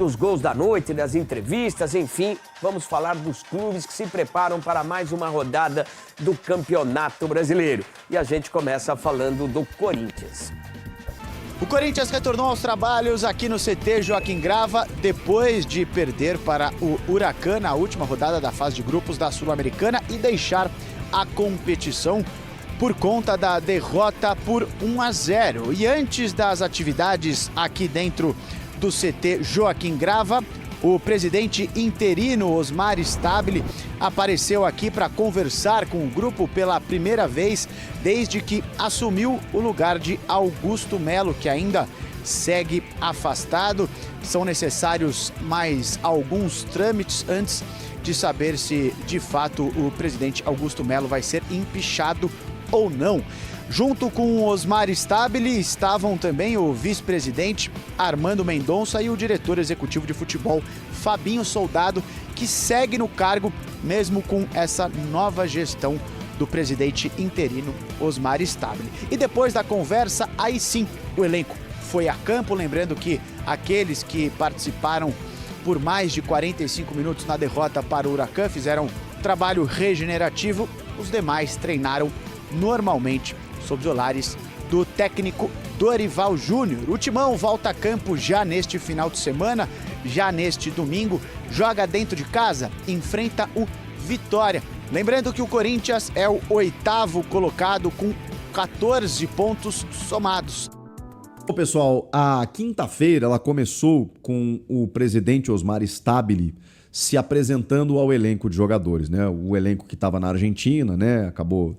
Dos gols da noite, das entrevistas, enfim, vamos falar dos clubes que se preparam para mais uma rodada do Campeonato Brasileiro. E a gente começa falando do Corinthians. O Corinthians retornou aos trabalhos aqui no CT Joaquim Grava depois de perder para o Huracan na última rodada da fase de grupos da Sul-Americana e deixar a competição por conta da derrota por 1-0. E antes das atividades aqui dentro do CT Joaquim Grava, o presidente interino Osmar Stabile apareceu aqui para conversar com o grupo pela primeira vez desde que assumiu o lugar de Augusto Melo, que ainda segue afastado. São necessários mais alguns trâmites antes de saber se de fato o presidente Augusto Melo vai ser empichado ou não. Junto com o Osmar Stabile estavam também o vice-presidente Armando Mendonça e o diretor executivo de futebol Fabinho Soldado, que segue no cargo mesmo com essa nova gestão do presidente interino Osmar Stabile. E depois da conversa, aí sim, o elenco foi a campo, lembrando que aqueles que participaram por mais de 45 minutos na derrota para o Huracan fizeram trabalho regenerativo, os demais treinaram normalmente sob os olares do técnico Dorival Júnior. O Timão volta a campo já neste final de semana, já neste domingo, joga dentro de casa, enfrenta o Vitória. Lembrando que o Corinthians é o 8º colocado com 14 pontos somados. Bom, pessoal, a quinta-feira ela começou com o presidente Osmar Stabile se apresentando ao elenco de jogadores, né? O elenco que estava na Argentina, né? Acabou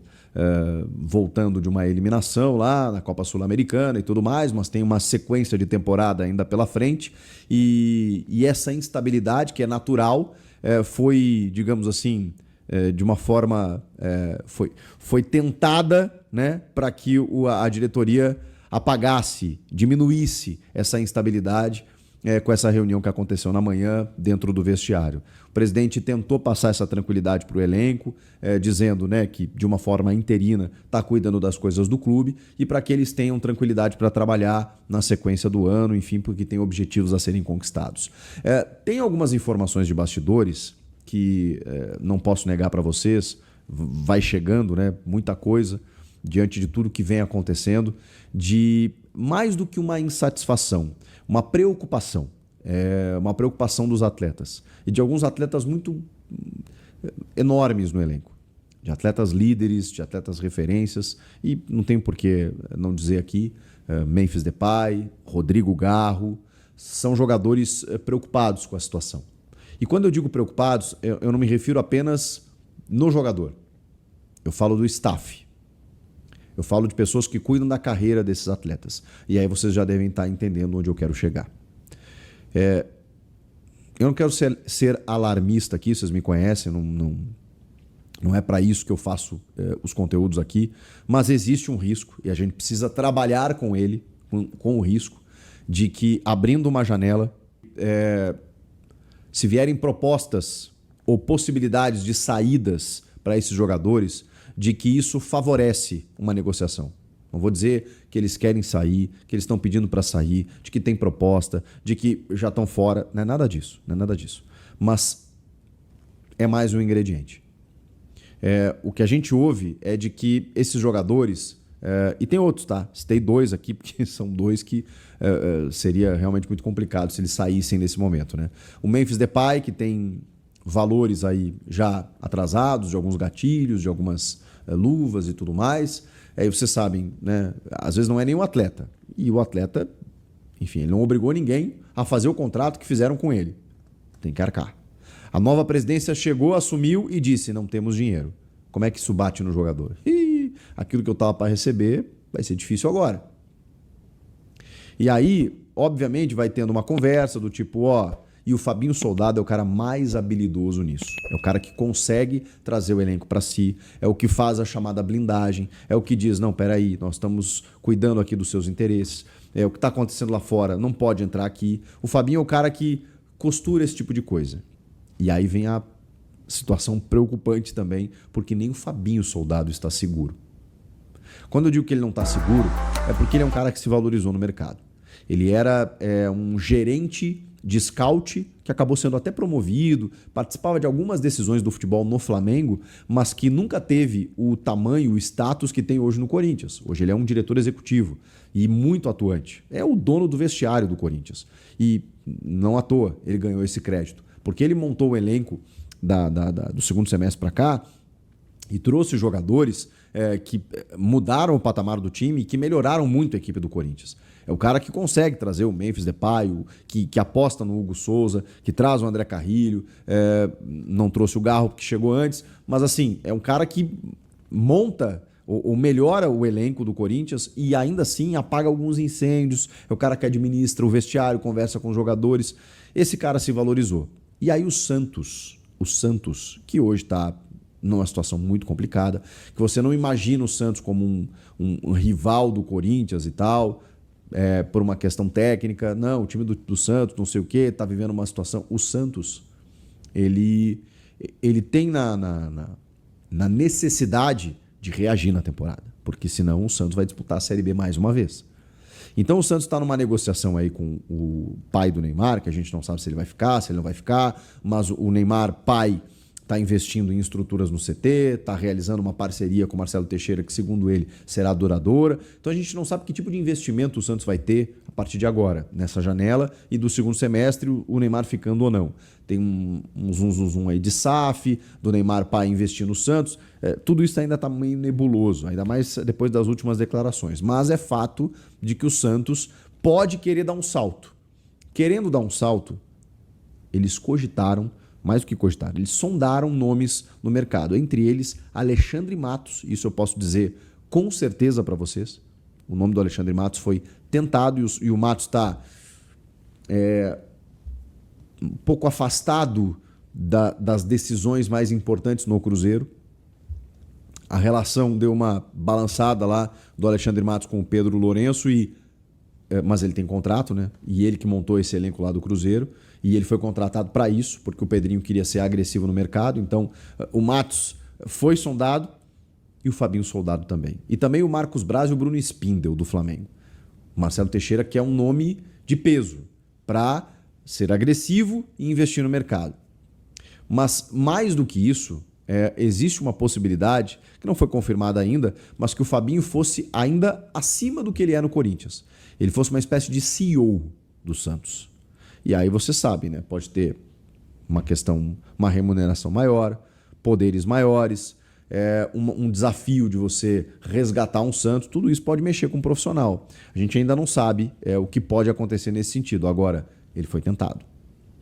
voltando de uma eliminação lá na Copa Sul-Americana e tudo mais, mas tem uma sequência de temporada ainda pela frente e essa instabilidade que é natural foi, digamos assim, de uma forma foi tentada, né, para que a diretoria apagasse, diminuísse essa instabilidade com essa reunião que aconteceu na manhã dentro do vestiário. O presidente tentou passar essa tranquilidade para o elenco, dizendo, né, que de uma forma interina está cuidando das coisas do clube e para que eles tenham tranquilidade para trabalhar na sequência do ano, enfim, porque tem objetivos a serem conquistados. Tem algumas informações de bastidores que não posso negar para vocês, vai chegando, né, muita coisa diante de tudo que vem acontecendo, de mais do que uma insatisfação, uma preocupação dos atletas e de alguns atletas muito enormes no elenco, de atletas líderes, de atletas referências e não tem por que não dizer aqui, Memphis Depay, Rodrigo Garro, são jogadores preocupados com a situação. E quando eu digo preocupados, eu não me refiro apenas no jogador, eu falo do staff. Eu falo de pessoas que cuidam da carreira desses atletas. E aí vocês já devem estar entendendo onde eu quero chegar. Eu não quero ser alarmista aqui, vocês me conhecem, não é para isso que eu faço os conteúdos aqui, mas existe um risco e a gente precisa trabalhar com ele, com o risco de que, abrindo uma janela, se vierem propostas ou possibilidades de saídas para esses jogadores, de que isso favorece uma negociação. Não vou dizer que eles querem sair, que eles estão pedindo para sair, de que tem proposta, de que já estão fora. Não é nada disso, não é nada disso. Mas é mais um ingrediente. O que a gente ouve é de que esses jogadores, e tem outros, tá? Citei 2 aqui, porque são 2 que seria realmente muito complicado se eles saíssem nesse momento, né? O Memphis Depay, que tem valores aí já atrasados, de alguns gatilhos, de algumas luvas e tudo mais. Aí vocês sabem, né? Às vezes não é nem o atleta. E o atleta, enfim, ele não obrigou ninguém a fazer o contrato que fizeram com ele. Tem que arcar. A nova presidência chegou, assumiu e disse, não temos dinheiro. Como é que isso bate no jogador? Aquilo que eu estava para receber vai ser difícil agora. E aí, obviamente, vai tendo uma conversa do tipo, e o Fabinho Soldado é o cara mais habilidoso nisso. É o cara que consegue trazer o elenco para si, é o que faz a chamada blindagem, é o que diz, não, peraí, nós estamos cuidando aqui dos seus interesses, o que está acontecendo lá fora não pode entrar aqui. O Fabinho é o cara que costura esse tipo de coisa. E aí vem a situação preocupante também, porque nem o Fabinho Soldado está seguro. Quando eu digo que ele não está seguro, é porque ele é um cara que se valorizou no mercado. Ele era um gerente de scout, que acabou sendo até promovido, participava de algumas decisões do futebol no Flamengo, mas que nunca teve o tamanho, o status que tem hoje no Corinthians. Hoje ele é um diretor executivo e muito atuante. É o dono do vestiário do Corinthians. E não à toa ele ganhou esse crédito, porque ele montou o elenco do segundo semestre para cá e trouxe jogadores que mudaram o patamar do time e que melhoraram muito a equipe do Corinthians. É o cara que consegue trazer o Memphis Depay, que aposta no Hugo Souza, que traz o André Carrilho, não trouxe o Garro porque chegou antes, mas assim, é um cara que monta ou melhora o elenco do Corinthians e ainda assim apaga alguns incêndios, é o cara que administra o vestiário, conversa com os jogadores. Esse cara se valorizou. E aí o Santos, que hoje está numa situação muito complicada, que você não imagina o Santos como um rival do Corinthians e tal, por uma questão técnica. Não, o time do Santos, não sei o quê, está vivendo uma situação... O Santos, ele tem na necessidade de reagir na temporada, porque senão o Santos vai disputar a Série B mais uma vez. Então o Santos está numa negociação aí com o pai do Neymar, que a gente não sabe se ele vai ficar, se ele não vai ficar, mas o Neymar, pai, está investindo em estruturas no CT, está realizando uma parceria com o Marcelo Teixeira, que segundo ele será duradoura. Então a gente não sabe que tipo de investimento o Santos vai ter a partir de agora, nessa janela, e do segundo semestre o Neymar ficando ou não. Tem um zum aí de SAF, do Neymar pai investir no Santos. Tudo isso ainda está meio nebuloso, ainda mais depois das últimas declarações. Mas é fato de que o Santos pode querer dar um salto. Querendo dar um salto, eles cogitaram, mais do que cogitaram, eles sondaram nomes no mercado. Entre eles, Alexandre Matos, isso eu posso dizer com certeza para vocês. O nome do Alexandre Matos foi tentado e o Matos está um pouco afastado das decisões mais importantes no Cruzeiro. A relação deu uma balançada lá do Alexandre Matos com o Pedro Lourenço, mas ele tem contrato, né? E ele que montou esse elenco lá do Cruzeiro. E ele foi contratado para isso, porque o Pedrinho queria ser agressivo no mercado. Então, o Matos foi sondado e o Fabinho Soldado também. E também o Marcos Braz e o Bruno Spindel, do Flamengo. O Marcelo Teixeira, que é um nome de peso para ser agressivo e investir no mercado. Mas, mais do que isso, existe uma possibilidade, que não foi confirmada ainda, mas que o Fabinho fosse ainda acima do que ele é no Corinthians. Ele fosse uma espécie de CEO do Santos. E aí você sabe, né? Pode ter uma remuneração maior, poderes maiores, um desafio de você resgatar um Santos. Tudo isso pode mexer com um profissional. A gente ainda não sabe o que pode acontecer nesse sentido. Agora, ele foi tentado,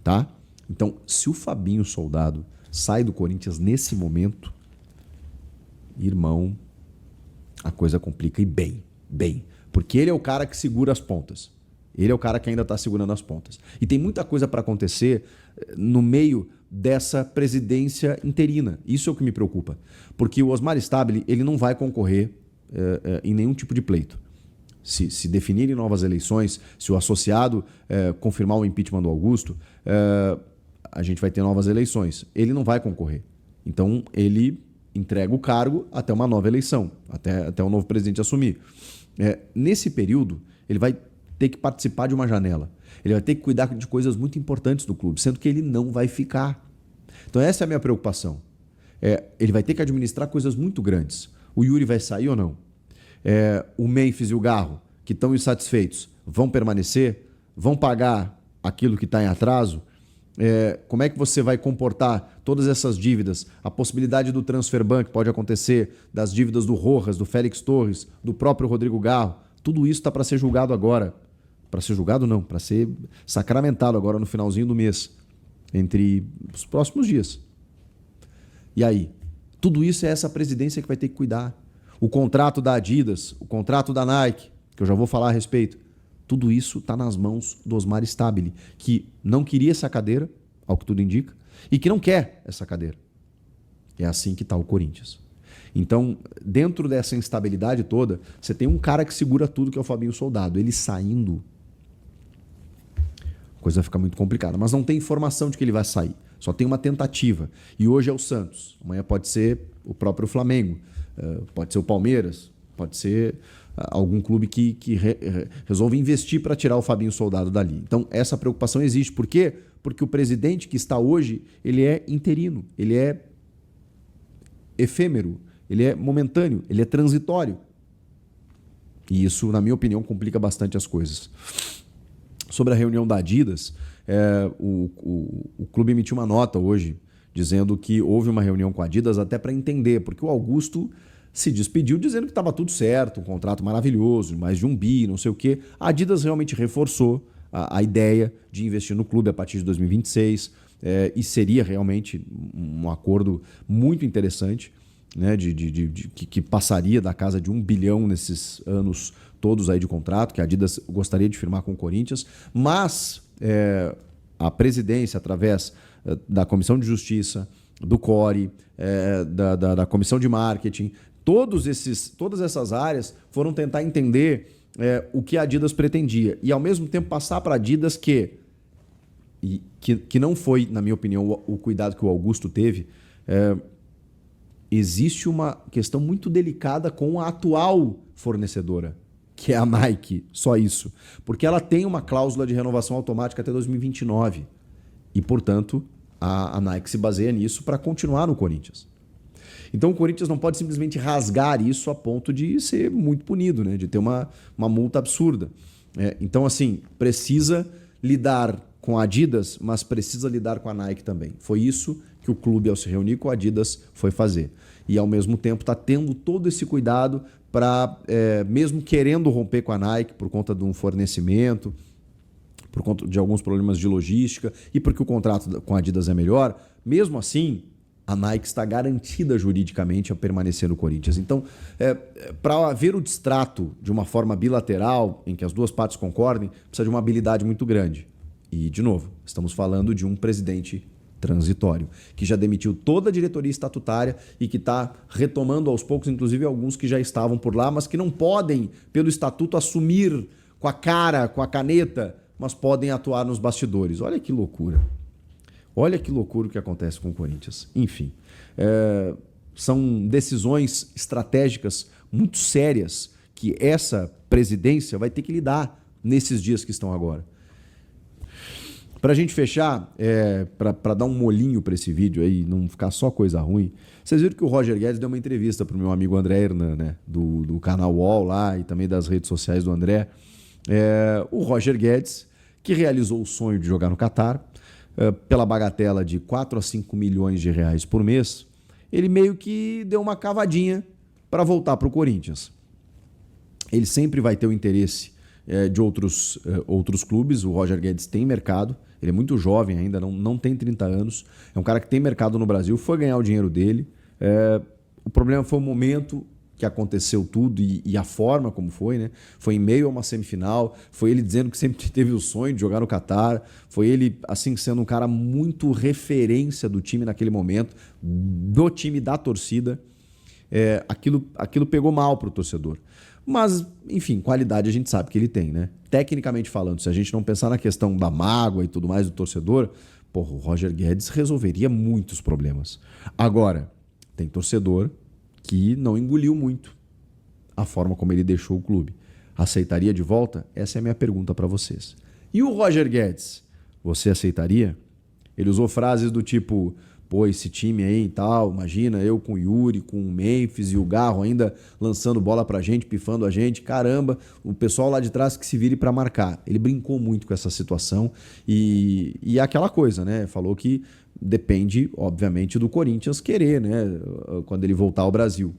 tá? Então, se o Fabinho Soldado sai do Corinthians nesse momento, irmão, a coisa complica e bem. Porque ele é o cara que segura as pontas. Ele é o cara que ainda está segurando as pontas. E tem muita coisa para acontecer no meio dessa presidência interina. Isso é o que me preocupa. Porque o Osmar Stabile, ele não vai concorrer em nenhum tipo de pleito. Se definirem novas eleições, se o associado confirmar o impeachment do Augusto, a gente vai ter novas eleições. Ele não vai concorrer. Então, ele entrega o cargo até uma nova eleição, até o novo presidente assumir. Nesse período, ele vai ter que participar de uma janela. Ele vai ter que cuidar de coisas muito importantes do clube, sendo que ele não vai ficar. Então essa é a minha preocupação. Ele vai ter que administrar coisas muito grandes. O Yuri vai sair ou não? O Memphis e o Garro, que estão insatisfeitos, vão permanecer? Vão pagar aquilo que está em atraso? Como é que você vai comportar todas essas dívidas? A possibilidade do transfer ban que pode acontecer, das dívidas do Rojas, do Félix Torres, do próprio Rodrigo Garro. Tudo isso está para ser julgado agora. Para ser julgado não, para ser sacramentado agora no finalzinho do mês, entre os próximos dias. E aí? Tudo isso é essa presidência que vai ter que cuidar. O contrato da Adidas, o contrato da Nike, que eu já vou falar a respeito, tudo isso está nas mãos do Osmar Stabile, que não queria essa cadeira, ao que tudo indica, e que não quer essa cadeira. É assim que está o Corinthians. Então, dentro dessa instabilidade toda, você tem um cara que segura tudo, que é o Fabinho Soldado. Ele saindo, a coisa fica muito complicada. Mas não tem informação de que ele vai sair. Só tem uma tentativa. E hoje é o Santos. Amanhã pode ser o próprio Flamengo. Pode ser o Palmeiras. Pode ser algum clube que resolve investir para tirar o Fabinho Soldado dali. Então, essa preocupação existe. Por quê? Porque o presidente que está hoje, ele é interino, ele é efêmero, ele é momentâneo, ele é transitório. E isso, na minha opinião, complica bastante as coisas. Sobre a reunião da Adidas, o clube emitiu uma nota hoje dizendo que houve uma reunião com a Adidas até para entender, porque o Augusto se despediu dizendo que estava tudo certo, um contrato maravilhoso, mais de 1 bi, não sei o quê. A Adidas realmente reforçou a ideia de investir no clube a partir de 2026 e seria realmente um acordo muito interessante, né, que passaria da casa de 1 bilhão nesses anos todos aí de contrato, que a Adidas gostaria de firmar com o Corinthians, mas a presidência, através da Comissão de Justiça, do CORE, da Comissão de Marketing, todas essas áreas foram tentar entender o que a Adidas pretendia e, ao mesmo tempo, passar para a Adidas que não foi, na minha opinião, o cuidado que o Augusto teve. Existe uma questão muito delicada com a atual fornecedora, que é a Nike, só isso. Porque ela tem uma cláusula de renovação automática até 2029 e, portanto, a Nike se baseia nisso para continuar no Corinthians. Então o Corinthians não pode simplesmente rasgar isso a ponto de ser muito punido, né? De ter uma multa absurda. Então, assim, precisa lidar com a Adidas, mas precisa lidar com a Nike também. Foi isso que o clube, ao se reunir com a Adidas, foi fazer. E, ao mesmo tempo, está tendo todo esse cuidado para, mesmo querendo romper com a Nike por conta de um fornecimento, por conta de alguns problemas de logística e porque o contrato com a Adidas é melhor, mesmo assim, a Nike está garantida juridicamente a permanecer no Corinthians. Então, para haver o distrato de uma forma bilateral, em que as duas partes concordem, precisa de uma habilidade muito grande. E, de novo, estamos falando de um presidente transitório, que já demitiu toda a diretoria estatutária e que está retomando aos poucos, inclusive alguns que já estavam por lá, mas que não podem, pelo estatuto, assumir com a cara, com a caneta, mas podem atuar nos bastidores. Olha que loucura. Olha que loucura o que acontece com o Corinthians. Enfim, são decisões estratégicas muito sérias que essa presidência vai ter que lidar nesses dias que estão agora. Para a gente fechar, para dar um molinho para esse vídeo aí, não ficar só coisa ruim, vocês viram que o Roger Guedes deu uma entrevista para o meu amigo André Hernan, né, do canal UOL lá e também das redes sociais do André. O Roger Guedes, que realizou o sonho de jogar no Catar, pela bagatela de 4 a 5 milhões de reais por mês, ele meio que deu uma cavadinha para voltar para o Corinthians. Ele sempre vai ter o interesse de outros clubes. O Roger Guedes tem mercado, ele é muito jovem ainda, não tem 30 anos, é um cara que tem mercado no Brasil, foi ganhar o dinheiro dele. O problema foi o momento que aconteceu tudo e a forma como foi, né? Foi em meio a uma semifinal, foi ele dizendo que sempre teve o sonho de jogar no Catar, foi ele, assim, sendo um cara muito referência do time naquele momento, do time, da torcida. Aquilo pegou mal para o torcedor. Mas, enfim, qualidade a gente sabe que ele tem, né? Tecnicamente falando, se a gente não pensar na questão da mágoa e tudo mais do torcedor, o Roger Guedes resolveria muitos problemas. Agora, tem torcedor que não engoliu muito a forma como ele deixou o clube. Aceitaria de volta? Essa é a minha pergunta para vocês. E o Roger Guedes, você aceitaria? Ele usou frases do tipo, pô, esse time aí e tal, imagina eu com o Yuri, com o Memphis e o Garro ainda lançando bola pra gente, pifando a gente, caramba, o pessoal lá de trás que se vire para marcar. Ele brincou muito com essa situação e aquela coisa, né? Falou que depende, obviamente, do Corinthians querer, né? Quando ele voltar ao Brasil.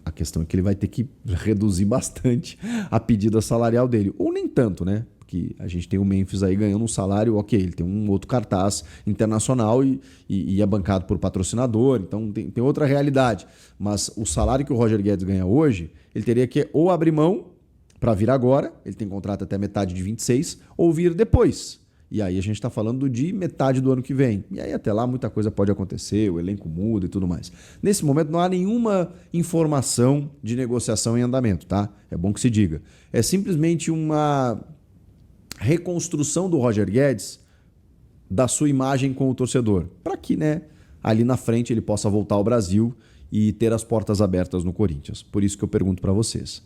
A questão é que ele vai ter que reduzir bastante a pedida salarial dele. Ou nem tanto, né? Porque a gente tem o Memphis aí ganhando um salário, ok, ele tem um outro cartaz internacional e é bancado por patrocinador, então tem outra realidade. Mas o salário que o Roger Guedes ganha hoje, ele teria que ou abrir mão para vir agora, ele tem contrato até metade de 26, ou vir depois. E aí a gente está falando de metade do ano que vem. E aí até lá muita coisa pode acontecer, o elenco muda e tudo mais. Nesse momento não há nenhuma informação de negociação em andamento, tá? É bom que se diga. É simplesmente uma reconstrução do Roger Guedes da sua imagem com o torcedor. Para que, né, ali na frente ele possa voltar ao Brasil e ter as portas abertas no Corinthians. Por isso que eu pergunto para vocês.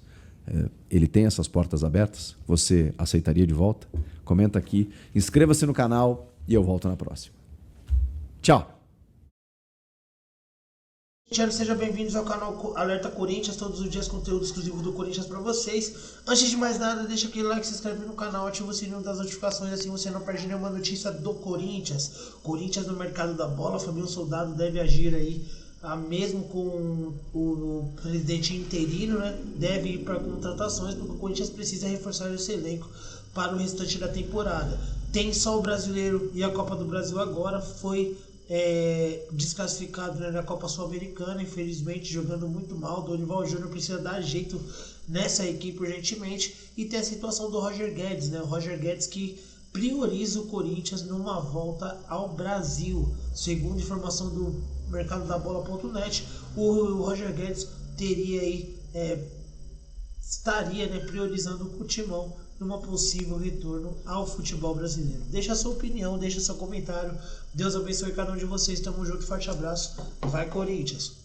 Ele tem essas portas abertas? Você aceitaria de volta? Comenta aqui, inscreva-se no canal e eu volto na próxima. Tchau! Sejam bem-vindos ao canal Alerta Corinthians, todos os dias conteúdo exclusivo do Corinthians para vocês. Antes de mais nada, deixa aquele like, se inscreve no canal, ativa o sininho das notificações, assim você não perde nenhuma notícia do Corinthians. Corinthians no mercado da bola, Fabinho Soldado deve agir aí, mesmo com o presidente interino, né? Deve ir para contratações, porque o Corinthians precisa reforçar esse elenco para o restante da temporada. Tem só o Brasileiro e a Copa do Brasil agora, foi desclassificado, né, na Copa Sul-Americana, infelizmente jogando muito mal. Dorival Júnior precisa dar jeito nessa equipe urgentemente. E tem a situação do Roger Guedes, né? O Roger Guedes que prioriza o Corinthians numa volta ao Brasil. Segundo informação do mercado da bola.net, o Roger Guedes teria aí, estaria, né, priorizando o Timão numa possível retorno ao futebol brasileiro. Deixa a sua opinião, deixa seu comentário. Deus abençoe cada um de vocês. Tamo junto, forte abraço. Vai, Corinthians!